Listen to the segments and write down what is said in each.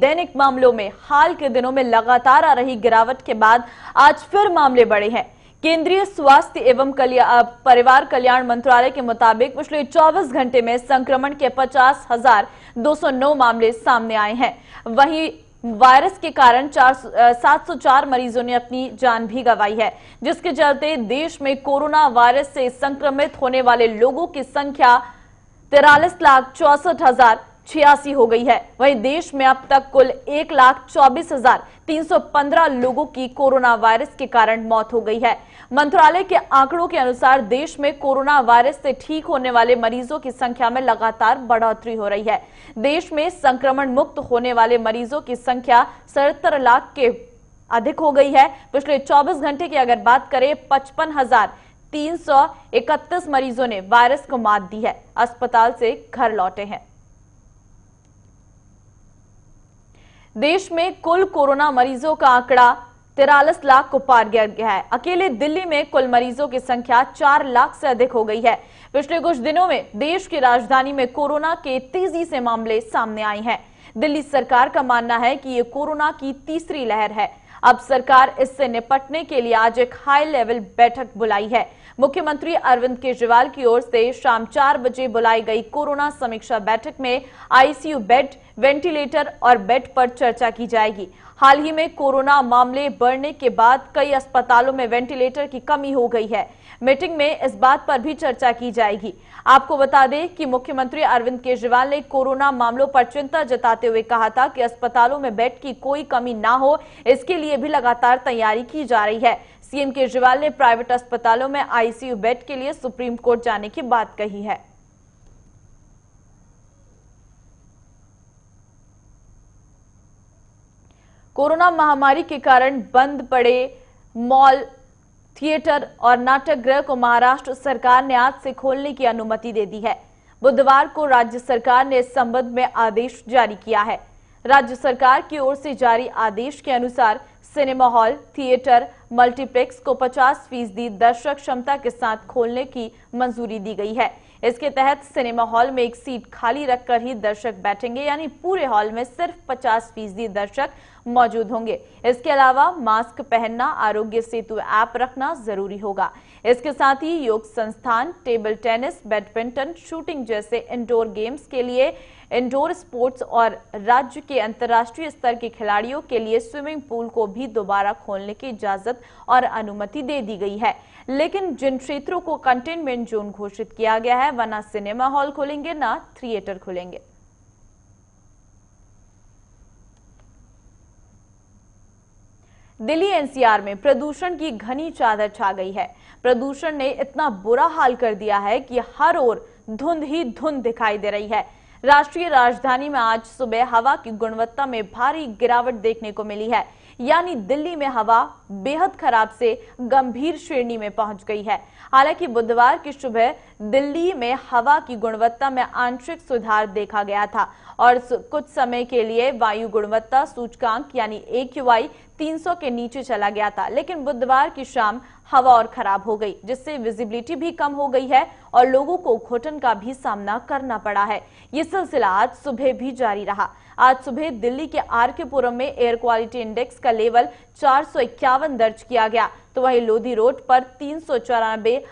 दैनिक मामलों में हाल के दिनों में लगातार आ रही गिरावट के बाद आज फिर मामले बढ़े हैं। केंद्रीय स्वास्थ्य एवं परिवार कल्याण मंत्रालय के मुताबिक पिछले 24 घंटे में संक्रमण के 50,209 मामले सामने आए हैं। वहीं वायरस के कारण 704 मरीजों ने अपनी जान भी गंवाई है, जिसके चलते देश में कोरोना वायरस से संक्रमित होने वाले लोगों की संख्या 43,64,086 हो गई है। वहीं देश में अब तक कुल 1,24,315 लोगों की कोरोना वायरस के कारण मौत हो गई है। मंत्रालय के आंकड़ों के अनुसार देश में कोरोना वायरस से ठीक होने वाले मरीजों की संख्या में लगातार बढ़ोतरी हो रही है। देश में संक्रमण मुक्त होने वाले मरीजों की संख्या 77 लाख के अधिक हो गई है। पिछले 24 घंटे की अगर बात करें 55,331 मरीजों ने वायरस को मात दी है, अस्पताल से घर लौटे हैं। देश में कुल कोरोना मरीजों का आंकड़ा 43 लाख को पार कर गया है। अकेले दिल्ली में कुल मरीजों की संख्या 4 लाख से अधिक हो गई है। पिछले कुछ दिनों में देश की राजधानी में कोरोना के तेजी से मामले सामने आए हैं। दिल्ली सरकार का मानना है कि ये कोरोना की तीसरी लहर है। अब सरकार इससे निपटने के लिए आज एक हाई लेवल बैठक बुलाई है। मुख्यमंत्री अरविंद केजरीवाल की ओर से शाम 4 बजे बुलाई गई कोरोना समीक्षा बैठक में आईसीयू बेड, वेंटिलेटर और बेड पर चर्चा की जाएगी। हाल ही में कोरोना मामले बढ़ने के बाद कई अस्पतालों में वेंटिलेटर की कमी हो गई है। मीटिंग में इस बात पर भी चर्चा की जाएगी। आपको बता दें कि मुख्यमंत्री अरविंद केजरीवाल ने कोरोना मामलों पर चिंता जताते हुए कहा था कि अस्पतालों में बेड की कोई कमी ना हो, इसके लिए भी लगातार तैयारी की जा रही है। सीएम केजरीवाल ने प्राइवेट अस्पतालों में आईसीयू बेड के लिए सुप्रीम कोर्ट जाने की बात कही है। कोरोना महामारी के कारण बंद पड़े मॉल, थिएटर और नाट्यगृह को महाराष्ट्र सरकार ने आज से खोलने की अनुमति दे दी है। बुधवार को राज्य सरकार ने इस संबंध में आदेश जारी किया है। राज्य सरकार की ओर से जारी आदेश के अनुसार सिनेमा हॉल, थिएटर, मल्टीप्लेक्स को 50% दर्शक क्षमता के साथ खोलने की मंजूरी दी गई है। इसके तहत सिनेमा हॉल में एक सीट खाली रखकर ही दर्शक बैठेंगे, यानी पूरे हॉल में सिर्फ 50% दर्शक मौजूद होंगे। इसके अलावा मास्क पहनना, आरोग्य सेतु ऐप रखना जरूरी होगा। इसके साथ ही योग संस्थान, टेबल टेनिस, बैडमिंटन, शूटिंग जैसे इंडोर गेम्स के लिए इंडोर स्पोर्ट्स और राज्य के अंतर्राष्ट्रीय स्तर के खिलाड़ियों के लिए स्विमिंग पूल को भी दोबारा खोलने की इजाजत और अनुमति दे दी गई है। लेकिन जिन क्षेत्रों को कंटेनमेंट जोन घोषित किया गया है, वह न सिनेमा हॉल खुलेंगे न थिएटर खुलेंगे। दिल्ली एनसीआर में प्रदूषण की घनी चादर छा गई है। प्रदूषण ने इतना बुरा हाल कर दिया है कि हर ओर धुंध ही धुंध दिखाई दे रही है। राष्ट्रीय राजधानी में आज सुबह हवा की गुणवत्ता में भारी गिरावट देखने को मिली है, यानी दिल्ली में हवा बेहद खराब से गंभीर श्रेणी में पहुंच गई है। हालांकि बुधवार की सुबह दिल्ली में हवा की गुणवत्ता में आंशिक सुधार देखा गया था और कुछ समय के लिए वायु गुणवत्ता सूचकांक यानी AQI 300 के नीचे चला गया था। लेकिन बुधवार की शाम हवा और खराब हो गई, जिससे विजिबिलिटी भी कम हो गई है और लोगों को घुटन का भी सामना करना पड़ा है। ये सिलसिला आज सुबह भी जारी रहा। आज सुबह दिल्ली के आरके पुरम में एयर क्वालिटी इंडेक्स का लेवल 451 दर्ज किया गया, तो वहीं लोधी रोड पर 394,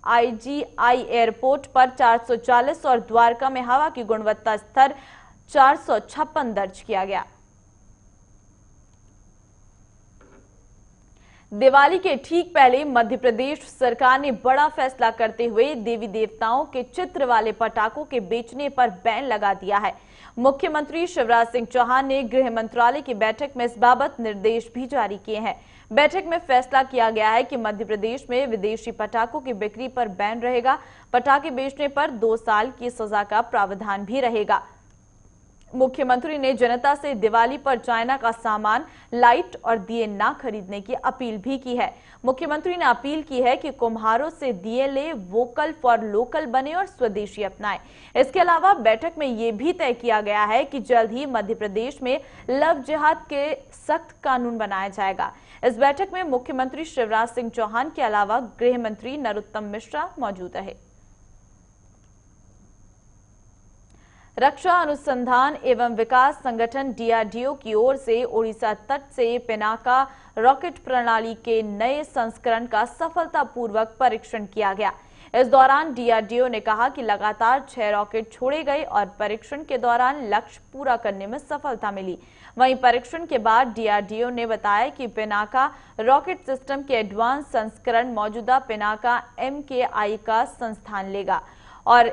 IGI एयरपोर्ट पर 440 और द्वारका में हवा की गुणवत्ता स्तर 456 दर्ज किया गया। दिवाली के ठीक पहले मध्य प्रदेश सरकार ने बड़ा फैसला करते हुए देवी देवताओं के चित्र वाले पटाखों के बेचने पर बैन लगा दिया है। मुख्यमंत्री शिवराज सिंह चौहान ने गृह मंत्रालय की बैठक में इस बाबत निर्देश भी जारी किए हैं। बैठक में फैसला किया गया है कि मध्य प्रदेश में विदेशी पटाखों की बिक्री पर बैन रहेगा। पटाखे बेचने पर 2 साल की सजा का प्रावधान भी रहेगा। मुख्यमंत्री ने जनता से दिवाली पर चाइना का सामान, लाइट और दिए ना खरीदने की अपील भी की है। मुख्यमंत्री ने अपील की है कि कुम्हारों से दिए ले, वोकल फॉर लोकल बने और स्वदेशी अपनाएं। इसके अलावा बैठक में यह भी तय किया गया है कि जल्द ही मध्य प्रदेश में लव जिहाद के सख्त कानून बनाया जाएगा। इस बैठक में मुख्यमंत्री शिवराज सिंह चौहान के अलावा गृह मंत्री नरोत्तम मिश्रा मौजूद रहे। रक्षा अनुसंधान एवं विकास संगठन डीआरडीओ की ओर से ओडिशा तट से पिनाका रॉकेट प्रणाली के नए संस्करण का सफलतापूर्वक परीक्षण किया गया। इस दौरान डीआरडीओ ने कहा कि लगातार 6 रॉकेट छोड़े गए और परीक्षण के दौरान लक्ष्य पूरा करने में सफलता मिली। वहीं परीक्षण के बाद डीआरडीओ ने बताया कि पिनाका रॉकेट सिस्टम के एडवांस संस्करण मौजूदा पिनाका MKI का संस्थान लेगा और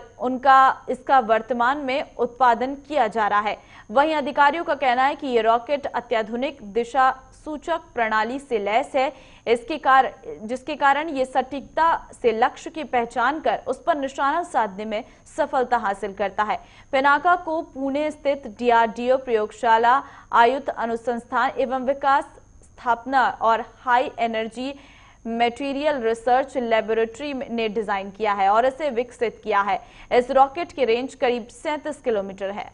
इसका वर्तमान में उत्पादन किया जा रहा है। वहीं अधिकारियों का कहना है कि ये रॉकेट अत्याधुनिक दिशा सूचक प्रणाली से लैस है, जिसके कारण ये सटीकता से लक्ष्य की पहचान कर उस पर निशाना साधने में सफलता हासिल करता है। पिनाका को पुणे स्थित डीआरडीओ प्रयोगशाला, आयुध अनुसंधान एवं विकास स्थापना और high energy material research laboratory ने डिजाइन किया है और इसे विकसित किया है। इस रॉकेट की रेंज करीब 37 किलोमीटर है।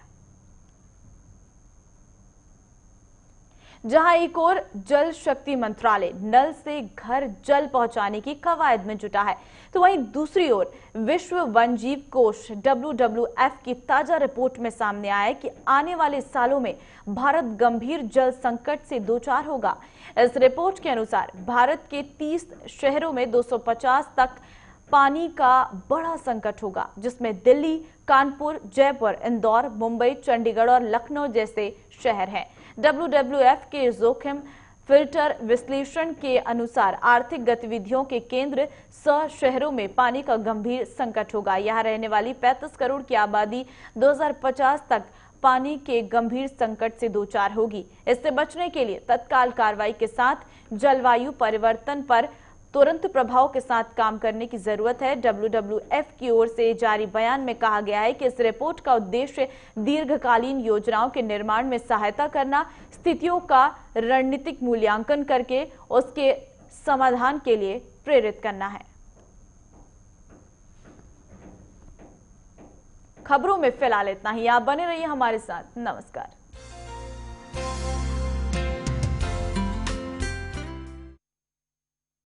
जहां एक और जल शक्ति मंत्रालय नल से घर जल पहुंचाने की कवायद में जुटा है, तो वहीं दूसरी ओर विश्व वन्यजीव कोष WWF की ताजा रिपोर्ट में सामने आया है कि आने वाले सालों में भारत गंभीर जल संकट से दो चार होगा। इस रिपोर्ट के अनुसार भारत के 30 शहरों में 250 तक पानी का बड़ा संकट होगा, जिसमें दिल्ली, कानपुर, जयपुर, इंदौर, मुंबई, चंडीगढ़ और लखनऊ जैसे शहर हैं। WWF के जोखिम फिल्टर विश्लेषण के अनुसार आर्थिक गतिविधियों के केंद्र 100 शहरों में पानी का गंभीर संकट होगा। यहां रहने वाली 35 करोड़ की आबादी 2050 तक पानी के गंभीर संकट से दो चार होगी। इससे बचने के लिए तत्काल कार्रवाई के साथ जलवायु परिवर्तन पर तुरंत प्रभाव के साथ काम करने की जरूरत है। WWF की ओर से जारी बयान में कहा गया है कि इस रिपोर्ट का उद्देश्य दीर्घकालीन योजनाओं के निर्माण में सहायता करना, स्थितियों का रणनीतिक मूल्यांकन करके उसके समाधान के लिए प्रेरित करना है। खबरों में फिलहाल इतना ही। आप बने रहिए हमारे साथ। नमस्कार।